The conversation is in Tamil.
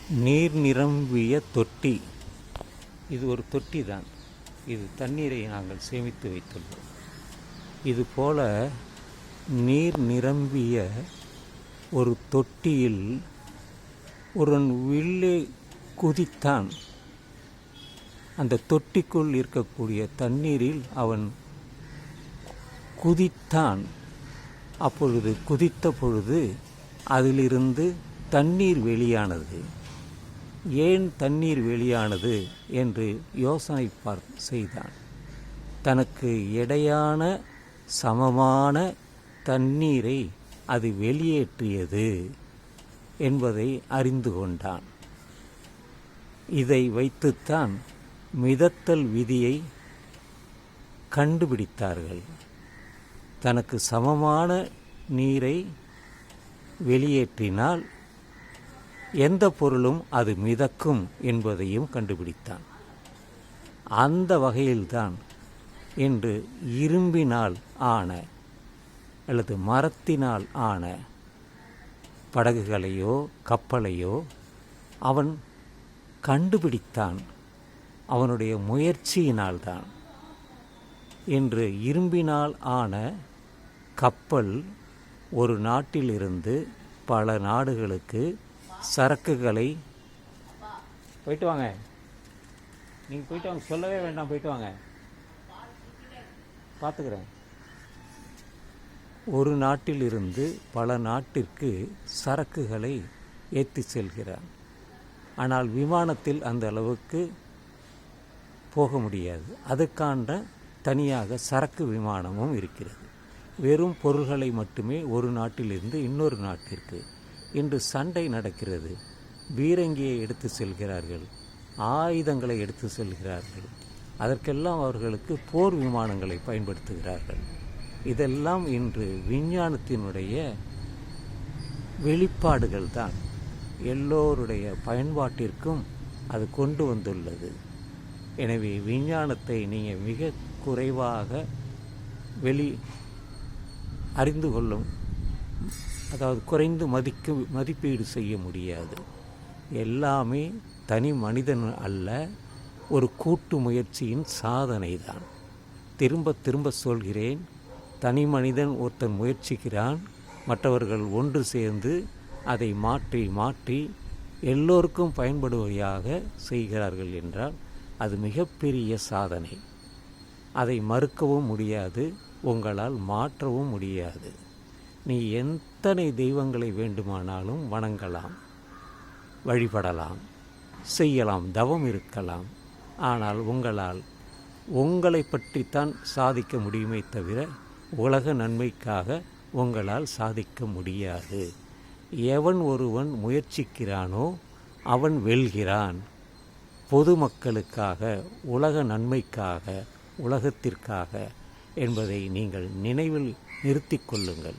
நீர் நிரம்பிய தொட்டி. இது ஒரு தொட்டி தான். இது தண்ணீரை நாங்கள் சேமித்து வைத்துள்ளோம். இதுபோல நீர் நிரம்பிய ஒரு தொட்டியில் ஒருவன் உள்ளே குதித்தான். அந்த தொட்டிக்குள் இருக்கக்கூடிய தண்ணீரில் அவன் குதித்தான். அப்பொழுது குதித்த பொழுது அதிலிருந்து தண்ணீர் வெளியானது. ஏன் தண்ணீர் வெளியானது என்று யோசனை செய்தான். தனக்கு எடையான சமமான தண்ணீரை அது வெளியேற்றியது என்பதை அறிந்து கொண்டான். இதை வைத்துத்தான் மிதத்தல் விதியை கண்டுபிடித்தார்கள். தனக்கு சமமான நீரை வெளியேற்றினால் எந்த பொருளும் அது மிதக்கும் என்பதையும் கண்டுபிடித்தான். அந்த வகையில்தான் இன்று இரும்பினால் ஆன அல்லது மரத்தினால் ஆன படகுகளையோ கப்பலையோ அவன் கண்டுபிடித்தான். அவனுடைய முயற்சியினால்தான் இன்று இரும்பினால் ஆன கப்பல் ஒரு நாட்டிலிருந்து பல நாடுகளுக்கு சரக்குகளை போயிட்டு வாங்க, நீங்கள் போயிட்டு வாங்க, சொல்லவே வேண்டாம், போயிட்டு வாங்க, பார்த்துக்கிறேன். ஒரு நாட்டிலிருந்து பல நாட்டிற்கு சரக்குகளை ஏற்றி செல்கிறான். ஆனால் விமானத்தில் அந்த அளவுக்கு போக முடியாது. அதுக்கான தனியாக சரக்கு விமானமும் இருக்கிறது. வெறும் பொருள்களை மட்டுமே ஒரு நாட்டிலிருந்து இன்னொரு நாட்டிற்கு. இன்று சண்டை நடக்கிறது. பீரங்கியை எடுத்து செல்கிறார்கள், ஆயுதங்களை எடுத்து செல்கிறார்கள். அதற்கெல்லாம் அவர்களுக்கு போர் விமானங்களை பயன்படுத்துகிறார்கள். இதெல்லாம் இன்று விஞ்ஞானத்தினுடைய வெளிப்பாடுகள் தான். எல்லோருடைய பயன்பாட்டிற்கும் அது கொண்டு வந்துள்ளது. எனவே விஞ்ஞானத்தை நீங்கள் மிக குறைவாக அறிந்து கொள்ளும், அதாவது குறைந்து மதிப்பீடு செய்ய முடியாது. எல்லாமே தனி மனிதன் அல்ல, ஒரு கூட்டு முயற்சியின் சாதனை தான். திரும்ப திரும்ப சொல்கிறேன், தனி மனிதன் ஒருத்தன் முயற்சிக்கிறான், மற்றவர்கள் ஒன்று சேர்ந்து அதை மாற்றி மாற்றி எல்லோருக்கும் பயன்படுவதாக செய்கிறார்கள் என்றால் அது மிகப்பெரிய சாதனை. அதை மறுக்கவும் முடியாது, உங்களால் மாற்றவும் முடியாது. நீ எத்தனை தெய்வங்களை வேண்டுமானாலும் வணங்கலாம், வழிபடலாம், செய்யலாம், தவம் இருக்கலாம். ஆனால் உங்களால் உங்களை பற்றித்தான் சாதிக்க முடியுமே தவிர உலக நன்மைக்காக உங்களால் சாதிக்க முடியாது. எவன் ஒருவன் முயற்சிக்கிறானோ அவன் வெல்கிறான். பொதுமக்களுக்காக, உலக நன்மைக்காக, உலகத்திற்காக என்பதை நீங்கள் நினைவில் நிறுத்திக் கொள்ளுங்கள்.